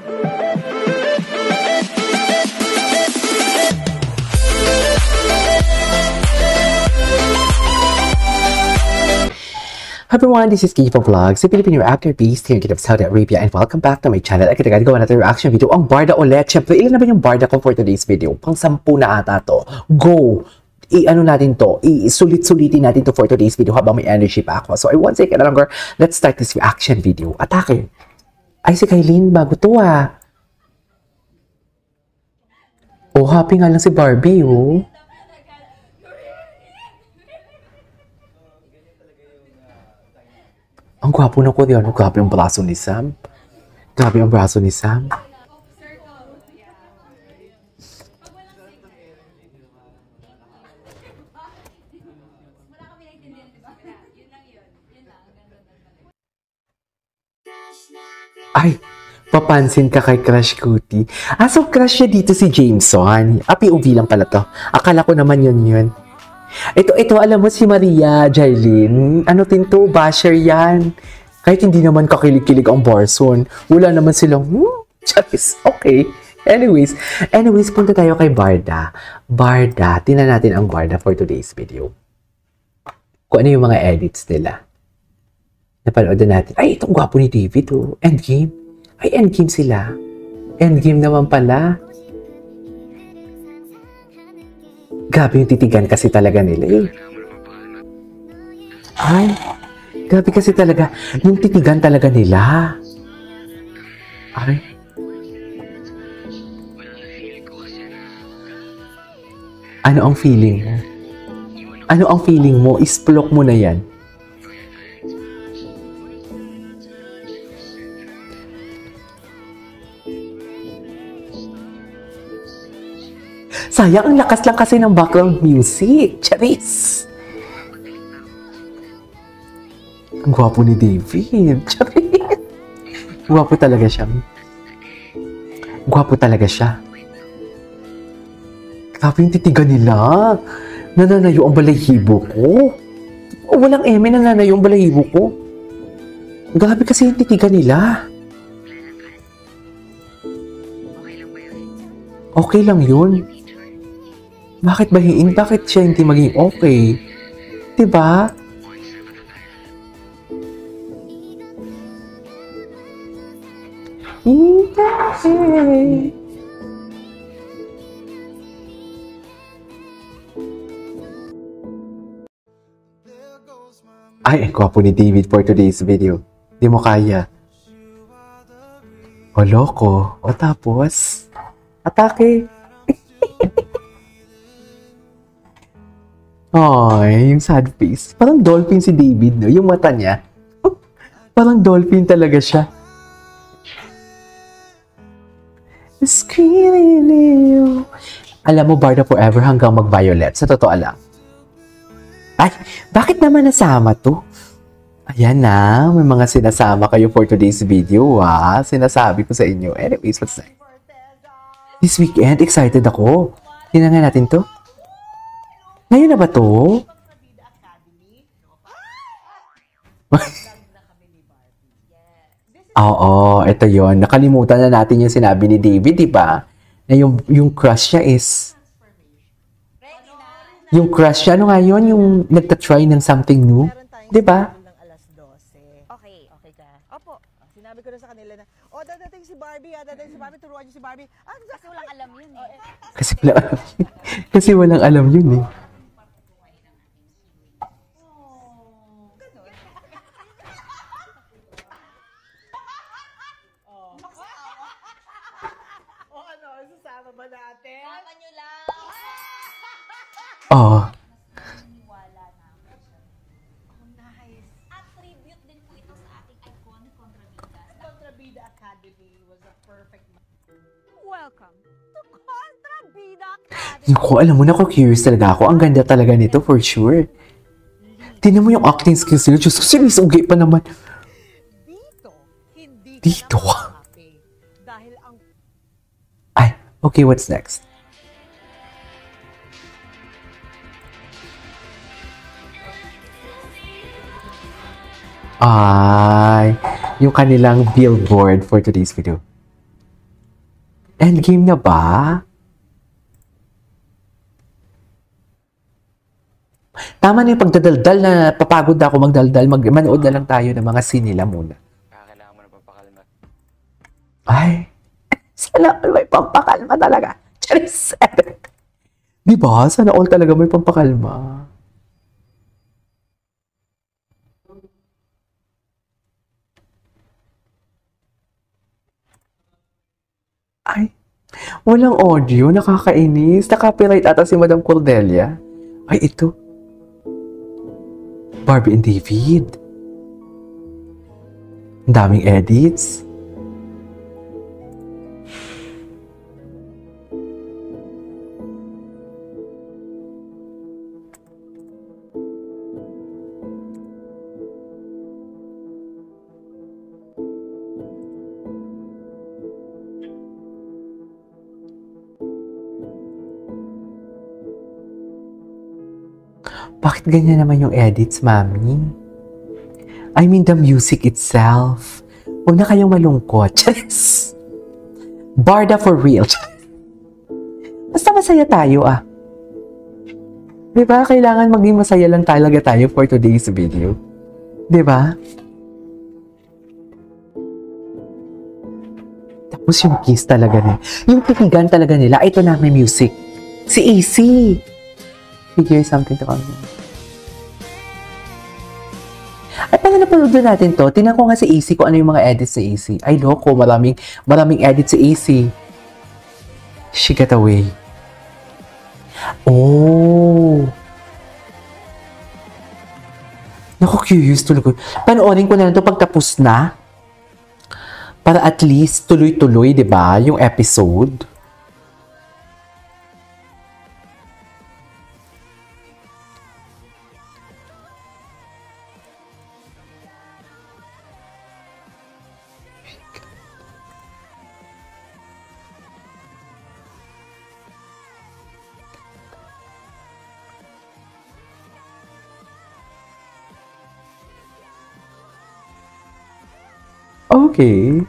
Hi everyone, this is Kifa Vlogs, a Filipino actor based here in Kingdom of Saudi Arabia, and welcome back to my channel. Agad gawa natin reaction video ang Barda ulit. Siyempre, ilan naman yung Barda ko for today's video? Pang 10 na ata to. Go! I-ano natin to, i-sulit-sulitin natin to for today's video habang may energy pa ako. So, I won't take it longer. Let's start this reaction video. Atake! Ay, si Kailin, bago to ah. Oh, happy nga lang si Barbie, oh. Ang gwapo na ko diyan. Grabe ang braso ni Sam. Grabe ang braso ni Sam. Ay, papansin ka kay Crush Cutie. Ah, so crush niya dito si Jameson. POV lang pala to. Akala ko naman yun. Ito, alam mo si Maria, Jailin, ano tinto, basher yan. Kahit hindi naman kakilig-kilig ang Barson, wala naman silang, charis, okay. Anyways, punta tayo kay Barda. Barda, tingnan natin ang Barda for today's video. Kung ano yung mga edits nila. Napanood na natin. Ay, itong gwapo ni David, oh. Endgame. Ay, Endgame sila. Endgame naman pala. Grabe yung titigan kasi talaga nila eh. Ay, grabe kasi talaga. Yung titigan talaga nila. Ay. Ano ang feeling mo? Ano ang feeling mo? Isplok mo na yan. Sayang, ang lakas lang kasi ng background music. Charis! Ang gwapo ni David. Charis! Gwapo talaga siya. Gwapo talaga siya. Grabe yung titigan nila. Nananayo ang balahibo ko. O, walang eme, nananayo ang balahibo ko. Grabe kasi yung titigan nila. Okay lang yun. Bakit bahiin? Bakit siya hindi maging okay? Diba? Ay, gwapo ni David for today's video. Di mo kaya. O, loko. O, tapos? Atake. Ay, yung sad face. Parang dolphin si David, no? Yung mata niya. Parang dolphin talaga siya. Alam mo, Barda forever hanggang mag-violet. Sa totoo lang. Ay, bakit naman nasama to? Ayan na, may mga sinasama kayo for today's video, ha? Sinasabi ko sa inyo. Anyways, what's next? This weekend, excited ako. Tingnan nga natin to. Ngayon na ba to? Oo, ito yon. Nakalimutan na natin yung sinabi ni David, di ba? Na yung crush niya is... Yung crush niya, ano nga yun? Yung nagtatry ng something new? Di ba? Okay ka. Opo. Sinabi ko na sa kanila na, dadating si Barbie, turuan niyo si Barbie. Kasi walang alam yun eh. Kasi walang alam yun eh. Sasama ba natin? Sama nyo lang. Oo. Wala na ako siya. Oh, nice. At tribute din po ito sa ating iconic Contrabida. Contrabida Academy was a perfect welcome to Contrabida Academy. Naku, alam mo na ako, curious talaga ako. Ang ganda talaga nito for sure. Tingnan mo yung acting skills nila. Diyos ko, sinisugi pa naman. Dito. Dahil ang... Ay, okay, what's next? Ay, yung kanilang billboard for today's video. Endgame na ba? Tama na yung pagdadaldal na papagod na ako magdaldal. Manood na lang tayo ng mga scene nila muna. Kailangan mo na pampakalma. Ay, sana all may pampakalma talaga. Charis! Diba? Sana all talaga may pampakalma. Ay, walang audio. Nakakainis. Naka-copyright ata si Madam Cordelia. Ay, ito. Barbie and David. Ang daming edits. Bakit ganyan naman yung edits, Mami? I mean, the music itself. Huwag na kayong malungkot. Charis! Barda for real. Basta masaya tayo, ah. Diba? Kailangan maging masaya lang talaga tayo for today's video. Diba? Tapos yung kiss talaga nila. Yung pikigan talaga nila. Ito na, may music. Si AC. Figure something to come. Ay, paano napanood natin to? Tingnan ko nga si AC kung ano yung mga edits sa AC. Ay, loko. Maraming edits sa AC. She got away. Oh. Naku, curious tuloy. Panoorin ko na lang ito pagtapos na. Para at least tuloy-tuloy, di ba? Yung episode. Okay.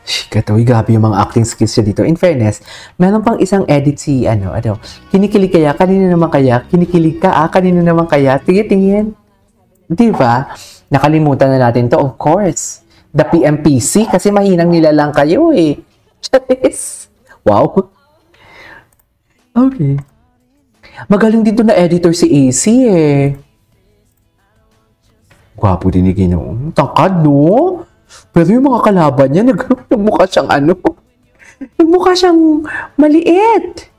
Shikatoy, grabe yung mga acting skills siya dito. In fairness, meron pang isang edit si, kinikilig kaya, kanino naman kaya, kinikilig ka, kanino naman kaya, tingin. Di ba? Nakalimutan na natin to, of course. The PMPC, kasi mahinang nila lang kayo eh. Wow. Okay. Magaling dito na editor si AC eh. Gwapo din ni Ginoong. Tangkad, no? Pero yung mga kalaban niya, nagmukha siyang nagmukha siyang maliit.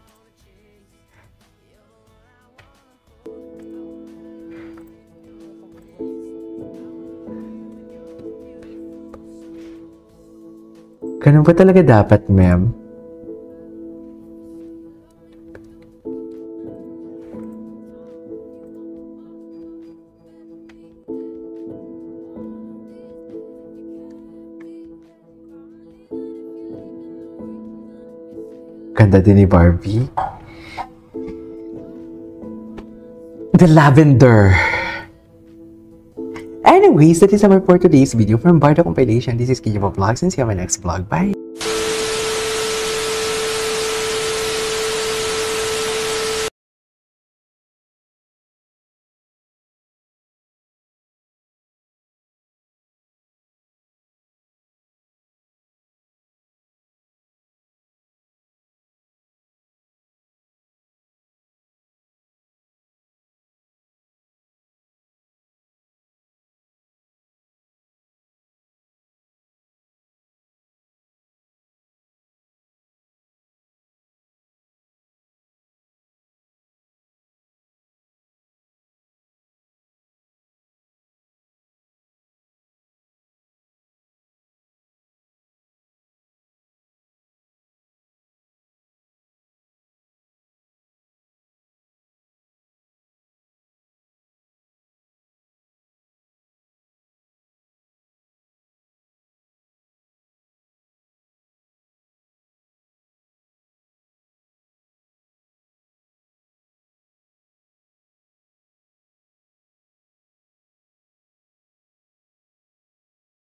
Ganun ba talaga dapat, ma'am? Ganda din ni Barbie. The lavender. Anyways, that is our for today's video from Barda Compilation. This is Kiyo Vlogs and see you on my next vlog. Bye!